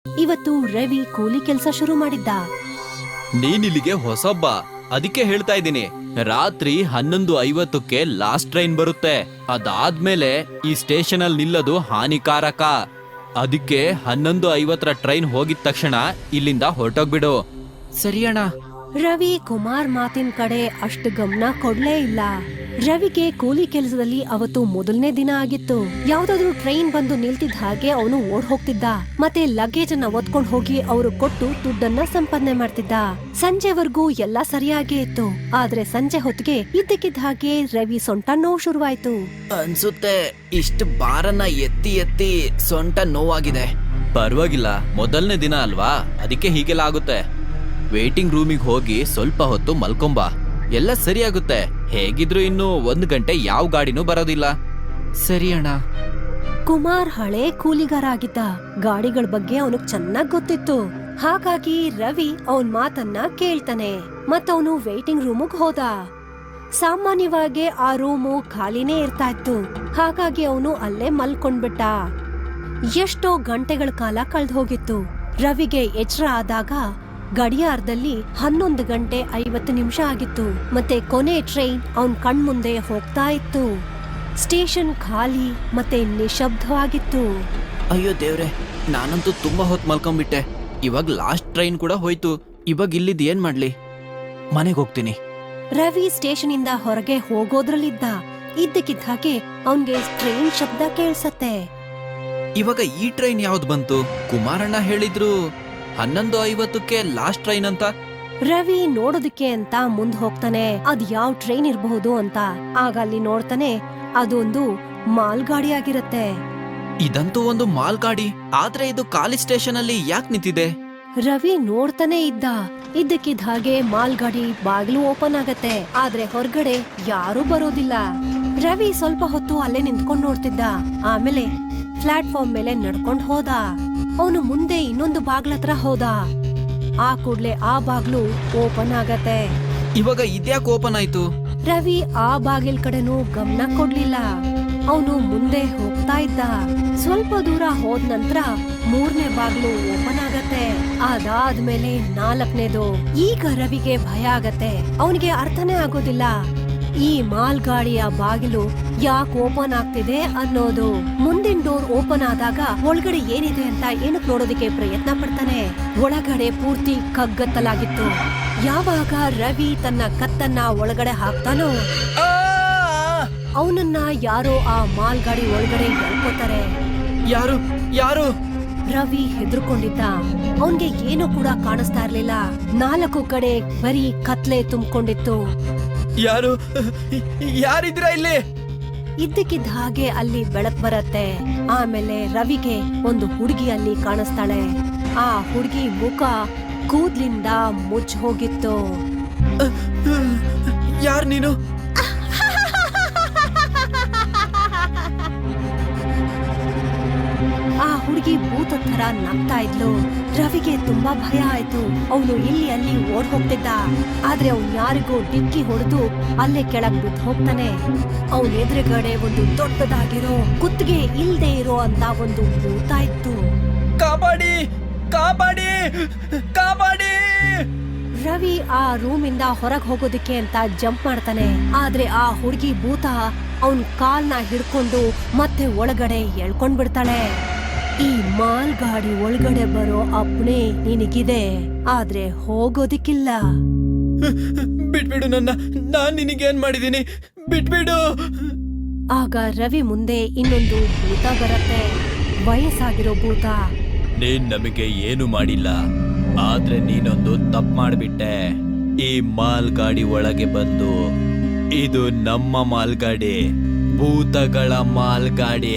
ಇವತ್ತು ರವಿ ಕೂಲಿ ಕೆಲಸ ಶುರು ಮಾಡಿದ್ದ. ನೀನಿಲ್ಲಿಗೆ ಹೊಸಬ್ಬ, ಅದಕ್ಕೆ ಹೇಳ್ತಾ ಇದ್ದೀನಿ. ರಾತ್ರಿ 11:50ಕ್ಕೆ ಲಾಸ್ಟ್ ಟ್ರೈನ್ ಬರುತ್ತೆ. ಅದಾದ್ಮೇಲೆ ಈ ಸ್ಟೇಷನ್ ಅಲ್ಲಿ ನಿಲ್ಲೋದು ಹಾನಿಕಾರಕ. ಅದಕ್ಕೆ 11:50ರ ಟ್ರೈನ್ ಹೋಗಿದ ತಕ್ಷಣ ಇಲ್ಲಿಂದ ಹೊರಟೋಗ್ಬಿಡು. ಸರಿ ಅಣ್ಣ. ರವಿ ಕುಮಾರ್ ಮಾತಿನ ಕಡೆ ಅಷ್ಟು ಗಮನ ಕೊಡ್ಲೇ ಇಲ್ಲ. ರವಿಗೆ ಕೂಲಿ ಕೆಲಸದಲ್ಲಿ ಅವತ್ತು ಮೊದಲನೇ ದಿನ ಆಗಿತ್ತು. ಯಾವ್ದಾದ್ರು ಟ್ರೈನ್ ಬಂದು ನಿಲ್ತಿದ್ದ ಹಾಗೆ ಅವನು ಓಡ್ ಹೋಗ್ತಿದ್ದ. ಮತ್ತೆ ಲಗೇಜ್ ಅನ್ನ ಒತ್ಕೊಂಡ್ ಹೋಗಿ ಅವರು ಕೊಟ್ಟು ದುಡ್ಡನ್ನ ಸಂಪಾದನೆ ಮಾಡ್ತಿದ್ದ. ಸಂಜೆವರೆಗೂ ಎಲ್ಲಾ ಸರಿಯಾಗೇ ಇತ್ತು. ಆದ್ರೆ ಸಂಜೆ ಹೊತ್ತಿಗೆ ಇದ್ದಕ್ಕಿದ್ದ ಹಾಗೆ ರವಿ ಸೊಂಟ ನೋವು ಶುರುವಾಯ್ತು. ಅನ್ಸುತ್ತೆ ಇಷ್ಟು ಬಾರನ್ನ ಎತ್ತಿ ಎತ್ತಿ ಸೊಂಟ ನೋವಾಗಿದೆ. ಪರವಾಗಿಲ್ಲ, ಮೊದಲನೇ ದಿನ ಅಲ್ವಾ, ಅದಕ್ಕೆ ಹೀಗೆಲ್ಲ ಆಗುತ್ತೆ. ವೇಟಿಂಗ್ ರೂಮಿಗೆ ಹೋಗಿ ಸ್ವಲ್ಪ ಹೊತ್ತು ಮಲ್ಕೊಂಬ, ಎಲ್ಲ ಸರಿಯಾಗುತ್ತೆ. ಹೇಗಿದ್ರು ಇನ್ನು 1 ಗಂಟೆ ಯಾವ ಗಾಡಿನೂ ಬರೋದಿಲ್ಲ. ಸರಿ ಅಣ್ಣ. ಕುಮಾರ್ ಹಳೆ ಕೂಲಿಗಾರ ಆಗಿದ್ದ. ಗಾಡಿಗಳ ಬಗ್ಗೆ ಅವನಿಗೆ ಚೆನ್ನಾಗ್ ಗೊತ್ತಿತ್ತು. ಹಾಗಾಗಿ ರವಿ ಅವನ್ ಮಾತನ್ನ ಕೇಳ್ತಾನೆ ಮತ್ತವನು ವೇಟಿಂಗ್ ರೂಮಿಗೆ ಹೋದ. ಸಾಮಾನ್ಯವಾಗಿ ಆ ರೂಮು ಖಾಲಿನೇ ಇರ್ತಾ ಇತ್ತು. ಹಾಗಾಗಿ ಅವನು ಅಲ್ಲೇ ಮಲ್ಕೊಂಡ್ಬಿಟ್ಟ. ಎಷ್ಟೋ ಗಂಟೆಗಳ ಕಾಲ ಕಳ್ದ್ ಹೋಗಿತ್ತು. ರವಿಗೆ ಎಚ್ಚರ ಆದಾಗ ಗಡಿಯಾರದಲ್ಲಿ 11:50 ಆಗಿತ್ತು. ಮತ್ತೆ ಕೊನೆ ಟ್ರೈನ್ ಅವನ್ ಕಣ್ಮುಂದೆ ಹೋಗ್ತಾ ಇತ್ತು. ಸ್ಟೇಷನ್ ಖಾಲಿ ಮತ್ತೆ ನಿಶಬ್ದವಾಗಿತ್ತು. ಅಯ್ಯೋ ದೇವ್ರೆ, ನಾನಂತೂ ತುಂಬಾ ಹೊತ್ತು ಮಲ್ಕೊಂಡ್ಬಿಟ್ಟೆ. ಇವಾಗ ಲಾಸ್ಟ್ ಟ್ರೈನ್ ಕೂಡ ಹೋಯ್ತು. ಇವಾಗ ಇಲ್ಲಿದ್ ಏನ್ ಮಾಡ್ಲಿ? ಮನೆಗೆ ಹೋಗ್ತೀನಿ. ರವಿ ಸ್ಟೇಷನ್ ಇಂದ ಹೊರಗೆ ಹೋಗೋದ್ರಲ್ಲಿದ್ದ. ಇದ್ದಕ್ಕಿದ್ದ ಹಾಗೆ ಅವನ್ಗೆ ಟ್ರೈನ್ ಶಬ್ದ ಕೇಳ್ಸತ್ತೆ. ಇವಾಗ ಈ ಟ್ರೈನ್ ಯಾವ್ದು ಬಂತು? ಕುಮಾರಣ್ಣ ಹೇಳಿದ್ರು 11:50ಕ್ಕೆ ಲಾಸ್ಟ್ ಟ್ರೈನ್ ಅಂತ. ರವಿ ನೋಡೋದಕ್ಕೆ ಅಂತ ಮುಂದ್ ಹೋಗ್ತಾನೆ, ಅದ್ ಯಾವ ಟ್ರೈನ್ ಇರಬಹುದು ಅಂತ. ಆಗ ಅಲ್ಲಿ ನೋಡ್ತಾನೆ, ಅದೊಂದು ಮಾಲ್ ಗಾಡಿ ಆಗಿರತ್ತೆ. ಇದಂತೂ ಒಂದು ಮಾಲ್ ಗಾಡಿ, ಆದ್ರೆ ಇದು ಖಾಲಿ ಸ್ಟೇಷನ್ ಅಲ್ಲಿ ಯಾಕೆ ನಿಂತಿದೆ? ರವಿ ನೋಡ್ತಾನೆ ಇದ್ದ. ಇದ್ದಕ್ಕಿದ್ದ ಹಾಗೆ ಮಾಲ್ ಗಾಡಿ ಬಾಗಿಲು ಓಪನ್ ಆಗತ್ತೆ. ಆದ್ರೆ ಹೊರಗಡೆ ಯಾರೂ ಬರೋದಿಲ್ಲ. ರವಿ ಸ್ವಲ್ಪ ಹೊತ್ತು ಅಲ್ಲೇ ನಿಂತ್ಕೊಂಡ್ ನೋಡ್ತಿದ್ದ. ಆಮೇಲೆ ಪ್ಲಾಟ್ಫಾರ್ಮ್ ಮೇಲೆ ನಡ್ಕೊಂಡ್ ಹೋದ. ಅವನು ಮುಂದೆ ಇನ್ನೊಂದು ಬಾಗ್ಲತ್ರ ಹೋದ. ಆ ಕೂಡ್ಲೆ ಆ ಬಾಗ್ಲು ಓಪನ್ ಆಗತ್ತೆ. ಇವಾಗ ಇದ್ಯಾಕೆ ಓಪನ್ ಆಯ್ತು? ರವಿ ಆ ಬಾಗಿಲ್ ಕಡೆನೂ ಗಮನ ಕೊಡ್ಲಿಲ್ಲ. ಅವನು ಮುಂದೆ ಹೋಗ್ತಾ ಇದ್ದ. ಸ್ವಲ್ಪ ದೂರ ಹೋದ ನಂತರ 3ನೇ ಬಾಗ್ಲು ಓಪನ್ ಆಗತ್ತೆ. ಅದಾದ್ಮೇಲೆ 4ನೇದು. ಈಗ ರವಿಗೆ ಭಯ ಆಗತ್ತೆ. ಅವನಿಗೆ ಅರ್ಥನೇ ಆಗೋದಿಲ್ಲ ಈ ಮಾಲ್ ಗಾಡಿಯ ಬಾಗಿಲು ಯಾಕೆ ಓಪನ್ ಆಗ್ತಿದೆ ಅನ್ನೋದು. ಮುಂದಿನ ಡೋರ್ ಓಪನ್ ಆದಾಗ ಒಳಗಡೆ ಏನಿದೆ ಅಂತ ಏನಕ್ಕೆ ನೋಡೋದಕ್ಕೆ ಪ್ರಯತ್ನ ಪಡ್ತಾನೆ. ಒಳಗಡೆ ಪೂರ್ತಿ ಕಗ್ಗತ್ತಲಾಗಿತ್ತು. ಯಾವಾಗ ರವಿ ತನ್ನ ಕತ್ತನ್ನ ಒಳಗಡೆ ಹಾಕ್ತಾನೋ ಅವನನ್ನ ಯಾರೋ ಆ ಮಾಲ್ ಗಾಡಿ ಒಳಗಡೆ ಎಳ್ಕೋತಾರೆ. ಯಾರು ಯಾರು? ರವಿ ಹೆದರ್ಕೊಂಡಿದ್ದ. ಅವನ್ಗೆ ಏನೂ ಕೂಡ ಕಾಣಿಸ್ತಾ ಇರ್ಲಿಲ್ಲ. 4 ಕಡೆ ಬರೀ ಕತ್ಲೆ ತುಂಬಿಕೊಂಡಿತ್ತು. ಯಾರಿದ್ದೀರಾ ಇಲ್ಲಿ? ಇದ್ದಕ್ಕಿದ್ದ ಹಾಗೆ ಅಲ್ಲಿ ಬೆಳಕ್ ಬರತ್ತೆ. ಆಮೇಲೆ ರವಿಗೆ ಒಂದು ಹುಡುಗಿ ಅಲ್ಲಿ ಕಾಣಿಸ್ತಾಳೆ. ಆ ಹುಡುಗಿ ಮುಖ ಕೂದ್ಲಿಂದ ಮುಚ್ಚ ಹೋಗಿತ್ತು. ಯಾರ್ ನೀನು? ಆ ಹುಡುಗಿ ಭೂತ ತರ ನಗ್ತಾ ಇದ್ಲು. ರವಿಗೆ ತುಂಬಾ ಭಯ ಆಯ್ತು. ಅವನು ಇಲ್ಲಿ ಅಲ್ಲಿ ಓಡ್ ಹೋಗ್ತಿದ್ದ. ಆದ್ರೆ ಅವ್ನು ಯಾರಿಗೂ ಡಿಕ್ಕಿ ಹೊಡೆದು ಅಲ್ಲೇ ಕೆಳಗ್ ಬಿದ್ದು ಹೋಗ್ತಾನೆ. ಅವನ ಎದುರುಗಡೆ ಒಂದು ದೊಡ್ಡದಾಗಿರೋ ಕುತ್ತಿಗೆ ಇಲ್ದೇ ಇರೋ ಅಂತ ಒಂದು ಭೂತ ಇತ್ತು. ಕಾಪಾಡಿ ಕಾಪಾಡಿ ಕಾಪಾಡಿ! ರವಿ ಆ ರೂಮಿಂದ ಹೊರಗ್ ಹೋಗೋದಕ್ಕೆ ಅಂತ ಜಂಪ್ ಮಾಡ್ತಾನೆ. ಆದ್ರೆ ಆ ಹುಡುಗಿ ಭೂತ ಅವನ್ ಕಾಲ್ನ ಹಿಡ್ಕೊಂಡು ಮತ್ತೆ ಒಳಗಡೆ ಎಳ್ಕೊಂಡ್ ಬಿಡ್ತಾಳೆ. ಈ ಮಾಲ್ ಗಾಡಿ ಒಳಗಡೆ ಬರೋ ಅಪ್ಪಣೆ ನಿನಗಿದೆ, ಆದ್ರೆ ಹೋಗೋದಿಕ್ಕಿಲ್ಲ. ಬಿಟ್ಬಿಡು ನನ್ನ, ನಾನ್ ನಿನಗೇನ್ ಮಾಡಿದೀನಿ? ಬಿಟ್ಬಿಡು. ಆಗ ರವಿ ಮುಂದೆ ಇನ್ನೊಂದು ಭೂತ ಬರತ್ತೆ. ವಯಸ್ಸಾಗಿರೋ ಭೂತ. ನೀನ್ ನಮಗೆ ಏನು ಮಾಡಿಲ್ಲ, ಆದ್ರೆ ನೀನೊಂದು ತಪ್ಪು ಮಾಡ್ಬಿಟ್ಟೆ. ಈ ಮಾಲ್ ಗಾಡಿ ಒಳಗೆ ಬಂದು, ಇದು ನಮ್ಮ ಮಾಲ್ ಗಾಡಿ, ಭೂತಗಳ ಮಾಲ್ ಗಾಡಿ.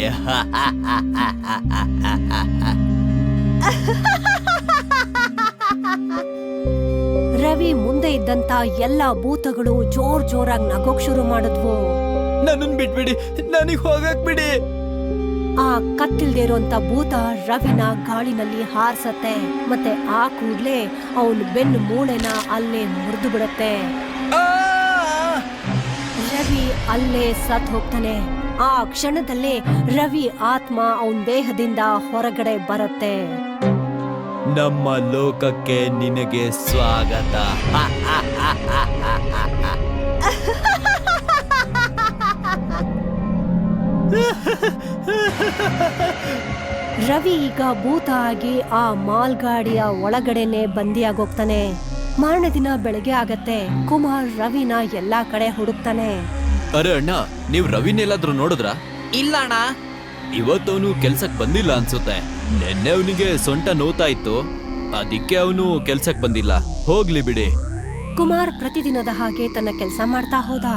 ರವಿ ಮುಂದೆ ಇದ್ದಂತ ಎಲ್ಲಾ ಭೂತಗಳು ಜೋರಾಗಿ ನಗೋಕ್ ಶುರು ಮಾಡಿದ್ವು. ನನ್ನನ್ ಬಿಟ್ಬಿಡಿ, ನನಗ್ ಹೋಗಕ್ ಬಿಡಿ. ಆ ಕತ್ತಿಲ್ದೇ ಇರೋಂತ ಭೂತ ರವಿನ ಗಾಳಿನಲ್ಲಿ ಹಾರ್ಸತ್ತೆ. ಮತ್ತೆ ಆ ಕೂಡ್ಲೆ ಅವನ್ ಬೆನ್ನು ಮೂಳೆನ ಅಲ್ಲೇ ಮುರಿದು ಬಿಡತ್ತೆ. ರವಿ ಅಲ್ಲೇ ಸತ್ ಹೋಗ್ತಾನೆ. ಆ ಕ್ಷಣದಲ್ಲೇ ರವಿ ಆತ್ಮ ಅವನ್ ದೇಹದಿಂದ ಹೊರಗಡೆ ಬರುತ್ತೆ. ನಮ್ಮ ಲೋಕಕ್ಕೆ ನಿನಗೆ ಸ್ವಾಗತ. ರವಿ ಈಗ ಭೂತ ಆಗಿ ಆ ಮಾಲ್ ಗಾಡಿಯ ಒಳಗಡೆನೆ ಬಂದಿಯಾಗೋಗ್ತಾನೆ. ಮಾರನೇ ದಿನ ಬೆಳಗ್ಗೆ ಆಗತ್ತೆ. ಕುಮಾರ್ ರವಿನ ಎಲ್ಲಾ ಕಡೆ ಹುಡುಕ್ತಾನೆ. ಅರೆ ಅಣ್ಣ, ನೀವ್ ರವಿನೆಲ್ಲಾದ್ರೂ ನೋಡಿದ್ರ? ಇಲ್ಲ ಅಣ್ಣ, ಇವತ್ತವನು ಕೆಲ್ಸಕ್ ಬಂದಿಲ್ಲ ಅನ್ಸುತ್ತೆ. ನೆನ್ನೆ ಅವನಿಗೆ ಸೊಂಟ ನೋತಾ ಇತ್ತು, ಅದಕ್ಕೆ ಅವನು ಕೆಲ್ಸಕ್ ಬಂದಿಲ್ಲ. ಹೋಗ್ಲಿ ಬಿಡಿ. ಕುಮಾರ್ ಪ್ರತಿದಿನದ ಹಾಗೆ ತನ್ನ ಕೆಲಸ ಮಾಡ್ತಾ ಹೋದ.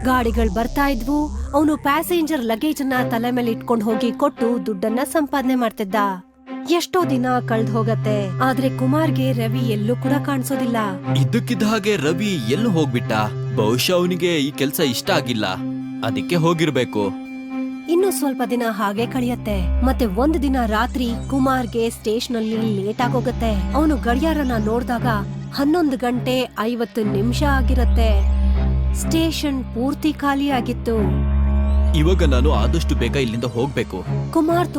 ಗಾಡಿಗಳು ಬರ್ತಾ ಇದ್ವು. ಅವನು ಪ್ಯಾಸೆಂಜರ್ ಲಗೇಜ್ ಅನ್ನ ತಲೆ ಮೇಲೆ ಇಟ್ಕೊಂಡು ಹೋಗಿ ಕೊಟ್ಟು ದುಡ್ಡನ್ನ ಸಂಪಾದನೆ ಮಾಡ್ತಿದ್ದ. ಎಷ್ಟೋ ದಿನ ಕಳ್ದ್ ಹೋಗತ್ತೆ, ಆದ್ರೆ ಕುಮಾರ್ಗೆ ರವಿ ಎಲ್ಲೂ ಕೂಡ ಕಾಣಿಸೋದಿಲ್ಲ. ಇದ್ದಕ್ಕಿದ್ದ ಹಾಗೆ ರವಿ ಎಲ್ಲೂ ಹೋಗ್ಬಿಟ್ಟ. ಬಹುಶಃ ಅವನಿಗೆ ಈ ಕೆಲ್ಸ ಇಷ್ಟ ಆಗಿಲ್ಲ, ಅದಕ್ಕೆ ಹೋಗಿರ್ಬೇಕು. ಇನ್ನು ಸ್ವಲ್ಪ ದಿನ ಹಾಗೆ ಕಳಿಯತ್ತೆ. ಮತ್ತೆ ಒಂದು ದಿನ ರಾತ್ರಿ ಕುಮಾರ್ಗೆ ಸ್ಟೇಷನ್ ಅಲ್ಲಿ ಲೇಟ್ ಆಗೋಗತ್ತೆ. ಅವನು ಗಡಿಯಾರನ ನೋಡ್ದಾಗ 11:50 ಆಗಿರತ್ತೆ. ಸ್ಟೇಷನ್ ಪೂರ್ತಿ ಖಾಲಿ ಆಗಿತ್ತು. ಇವಾಗ ನಾನು ಆದಷ್ಟು ಬೇಗ ಇಲ್ಲಿಂದ ಹೋಗ್ಬೇಕು. ಕುಮಾರ್